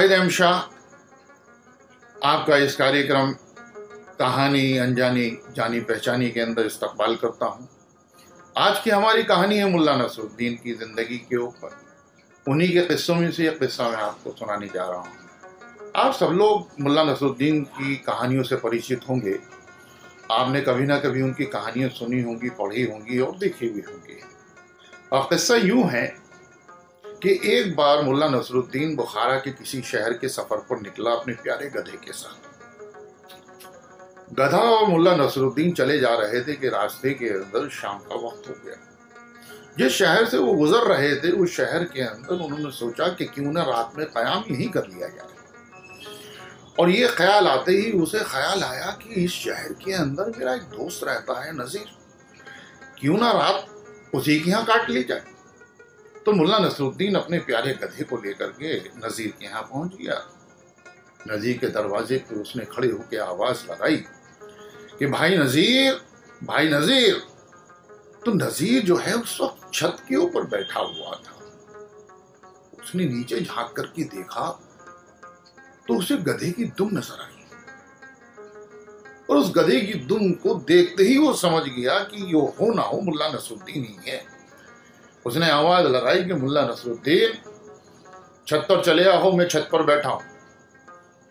जाहिद अहमद शाह आपका इस कार्यक्रम कहानी अनजानी जानी पहचानी के अंदर इस्तकबाल करता हूँ। आज की हमारी कहानी है मुल्ला नसरुद्दीन की ज़िंदगी के ऊपर। उन्हीं के किस्सों में से एक किस्सा मैं आपको सुनाने जा रहा हूँ। आप सब लोग मुल्ला नसरुद्दीन की कहानियों से परिचित होंगे। आपने कभी ना कभी उनकी कहानियाँ सुनी होंगी, पढ़ी होंगी और देखी भी होंगी। और किस्सा यूँ है कि एक बार मुल्ला नसरुद्दीन बुखारा के किसी शहर के सफर पर निकला अपने प्यारे गधे के साथ। गधा और मुल्ला नसरुद्दीन चले जा रहे थे कि रास्ते के अंदर शाम का वक्त हो गया। जिस शहर से वो गुजर रहे थे उस शहर के अंदर उन्होंने सोचा कि क्यों ना रात में क़याम यहीं कर लिया जाए। और ये ख्याल आते ही उसे ख्याल आया कि इस शहर के अंदर मेरा एक दोस्त रहता है नजीर, क्यों ना रात उसी के यहाँ काट ली जाए। तो मुल्ला नसरुद्दीन अपने प्यारे गधे को लेकर के नजीर के यहाँ पहुंच गया। नजीर के दरवाजे पे उसने खड़े होकर आवाज लगाई कि भाई नजीर, भाई नजीर। तो नजीर जो है उस वक्त छत के ऊपर बैठा हुआ था। उसने नीचे झांक करके देखा तो उसे गधे की दुम नजर आई और उस गधे की दुम को देखते ही वो समझ गया कि यो हो ना हो मुल्ला नसरुद्दीन ही है। उसने आवाज लगाई कि मुल्ला नसरुद्दीन छत पर चले आओ, मैं छत पर बैठा हूं।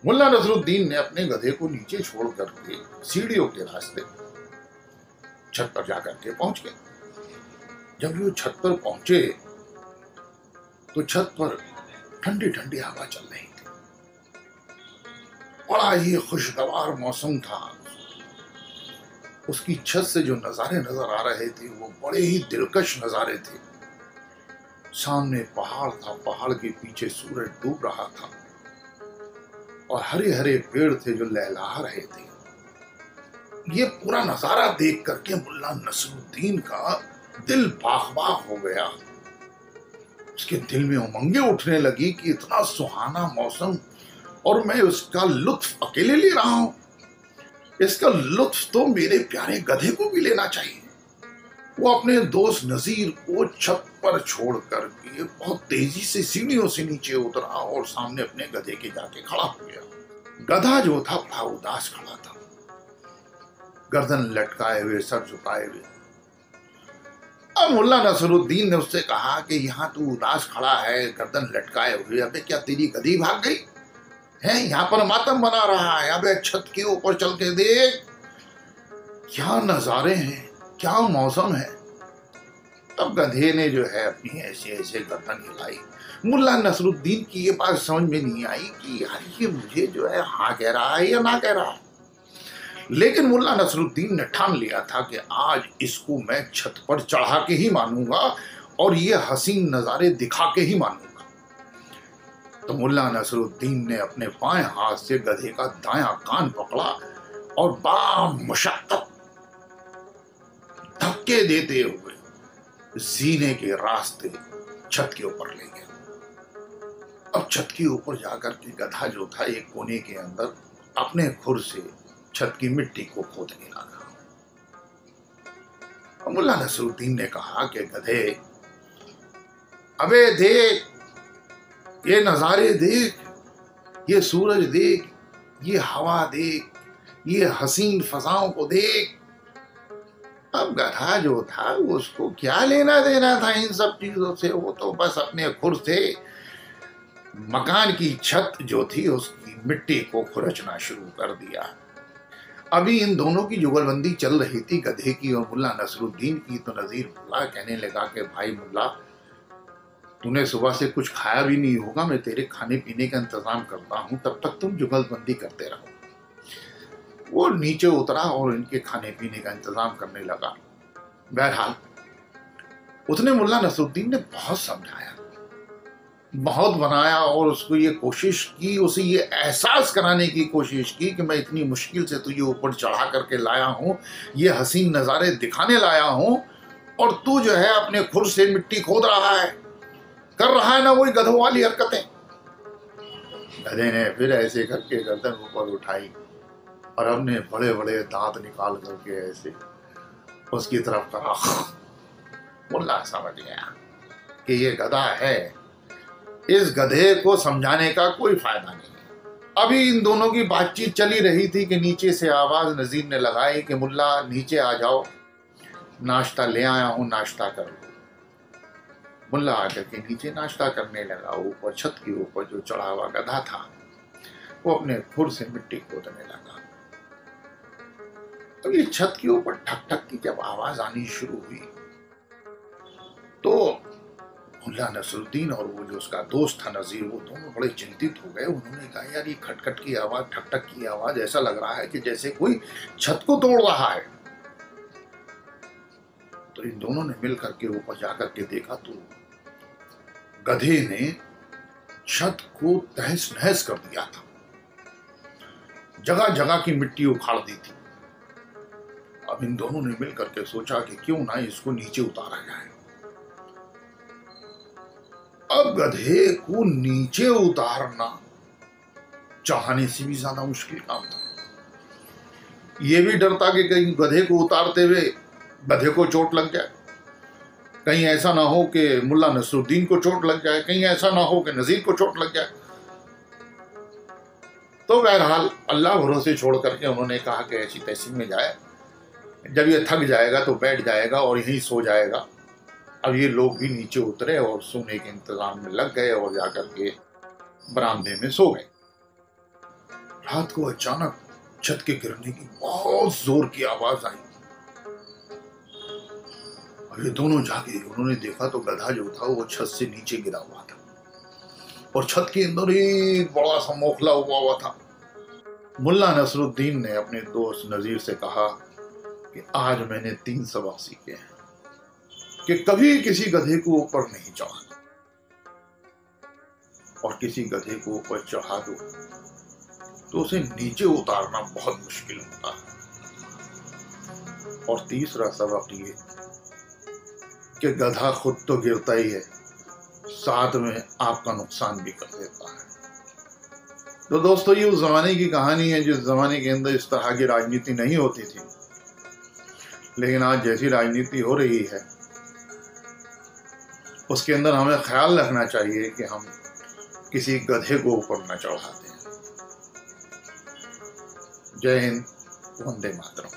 मुल्ला नसरुद्दीन ने अपने गधे को नीचे छोड़ करके सीढ़ियों के रास्ते छत पर जाकर के पहुंच गए। जब वो छत पर पहुंचे तो छत पर ठंडी ठंडी हवा चल रही थी। बड़ा ही खुशगवार मौसम था। उसकी छत से जो नजारे नजर आ रहे थे वो बड़े ही दिलकश नजारे थे। सामने पहाड़ था, पहाड़ के पीछे सूरज डूब रहा था और हरे हरे पेड़ थे जो लहलहा रहे थे। ये पूरा नजारा देख करके मुल्ला नसरुद्दीन का दिल बाग बाग हो गया। उसके दिल में उमंगे उठने लगी कि इतना सुहाना मौसम और मैं उसका लुत्फ अकेले ले रहा हूं। इसका लुत्फ तो मेरे प्यारे गधे को भी लेना चाहिए। वो अपने दोस्त नजीर को छत पर छोड़ करके बहुत तेजी से सीढ़ियों से नीचे उतरा और सामने अपने गधे के जाके खड़ा हो गया। गधा जो था बड़ा उदास खड़ा था, गर्दन लटकाए हुए, सर झुकाए हुए। अब मुल्ला नसरुद्दीन ने उससे कहा कि यहाँ तू उदास खड़ा है, गर्दन लटकाए हुए, अबे क्या तेरी गधी भाग गई है? यहाँ पर मातम बना रहा है। अबे छत के ऊपर चल के देख, क्या नजारे हैं, क्या मौसम है। तब गधे ने जो है अपनी ऐसे ऐसे गर्दन हिलाई। मुल्ला नसरुद्दीन की ये बात समझ में नहीं आई कि यार ये मुझे जो है हाँ कह रहा है या ना कह रहा है। लेकिन मुल्ला नसरुद्दीन ने ठान लिया था कि आज इसको मैं छत पर चढ़ा के ही मानूंगा और ये हसीन नजारे दिखा के ही मानूंगा। तो मुल्ला नसरुद्दीन ने अपने बाएं हाथ से गधे का दायां कान पकड़ा और बामुशक्कत धक्के देते हुए जीने के रास्ते छत के ऊपर ले गया। अब छत के ऊपर जाकर के गधा जो था एक कोने के अंदर अपने खुर से छत की मिट्टी को खोदने लगा। मुल्ला नसरुद्दीन ने कहा कि गधे, अबे देख, ये नजारे देख, ये सूरज देख, ये हवा देख, ये हसीन फजाओं को देख। अब गधा जो था उसको क्या लेना देना था इन सब चीजों से। वो तो बस अपने खुर से मकान की छत जो थी उसकी मिट्टी को खुरचना शुरू कर दिया। अभी इन दोनों की जुगलबंदी चल रही थी, गधे की और मुल्ला नसरुद्दीन की। तो नजीर मुल्ला कहने लगा कि भाई मुल्ला, तूने सुबह से कुछ खाया भी नहीं होगा, मैं तेरे खाने पीने का इंतजाम करता हूं, तब तक तुम जुगलबंदी करते रहो। वो नीचे उतरा और इनके खाने पीने का इंतजाम करने लगा। बहरहाल उसने मुल्ला नसरुद्दीन ने बहुत समझाया, बहुत बनाया और उसको ये कोशिश की, उसे ये एहसास कराने की कोशिश की कि मैं इतनी मुश्किल से तुझे ऊपर चढ़ा करके लाया हूं, ये हसीन नज़ारे दिखाने लाया हूं और तू जो है अपने खुर से मिट्टी खोद रहा है, कर रहा है ना वही गधों वाली हरकतें। गधे ने फिर ऐसे करके गर्दन ऊपर उठाई और अपने बड़े बड़े दांत निकाल करके ऐसे उसकी तरफ करा। मुल्ला समझ गया कि ये गधा है इस गधे को समझाने का कोई फायदा नहीं है। अभी इन दोनों की बातचीत चली रही थी कि नीचे से आवाज नजीर ने लगाई कि मुल्ला नीचे आ जाओ, नाश्ता ले आया हूं, नाश्ता कर लो। मुल्ला आकर के नीचे नाश्ता करने लगा। ऊपर छत के ऊपर जो चढ़ा हुआ गधा था वो अपने खुर से मिट्टी खोदने लगा। तो ये छत के ऊपर ठक ठक की जब आवाज आनी शुरू हुई तो मुल्ला नसरुद्दीन और वो जो उसका दोस्त था नजीर, वो दोनों बड़े चिंतित हो गए। उन्होंने कहा यार ये खटखट की आवाज, ठक ठक की आवाज, ऐसा लग रहा है कि जैसे कोई छत को तोड़ रहा है। तो इन दोनों ने मिल करके ऊपर जाकर के देखा तो गधे ने छत को तहस नहस कर दिया था, जगह जगह की मिट्टी उखाड़ दी थी। अब इन दोनों ने मिल करके सोचा कि क्यों ना इसको नीचे उतारा जाए। अब गधे को नीचे उतारना चाहने से भी ज्यादा मुश्किल काम था। यह भी डर था कि कहीं गधे को उतारते हुए गधे को चोट लग जाए, कहीं ऐसा ना हो कि मुल्ला नसरुद्दीन को चोट लग जाए, कहीं ऐसा ना हो कि नजीर को चोट लग जाए। तो बहरहाल अल्लाह भरोसे छोड़ करके उन्होंने कहा कि ऐसी तैसी में जाए, जब ये थक जाएगा तो बैठ जाएगा और यहीं सो जाएगा। अब ये लोग भी नीचे उतरे और सोने के इंतजाम में लग गए और जाकर के बरामदे में सो गए। रात को अचानक छत के गिरने की बहुत जोर की आवाज आई। अब ये दोनों जागे, उन्होंने देखा तो गधा जो था वो छत से नीचे गिरा हुआ था और छत के अंदर एक बड़ा सा मोखला हुआ था। मुल्ला नसरुद्दीन ने अपने दोस्त नजीर से कहा कि आज मैंने 3 सबक सीखे हैं कि कभी किसी गधे को ऊपर नहीं चढ़ाना, और किसी गधे को ऊपर चढ़ा दो तो उसे नीचे उतारना बहुत मुश्किल होता है। और तीसरा सबक ये कि गधा खुद तो गिरता ही है, साथ में आपका नुकसान भी कर देता है। तो दोस्तों ये उस जमाने की कहानी है जिस जमाने के अंदर इस तरह की राजनीति नहीं होती थी, लेकिन आज जैसी राजनीति हो रही है उसके अंदर हमें ख्याल रखना चाहिए कि हम किसी गधे को ऊपर न चढ़ाते हैं। जय हिंद, वंदे मातरम।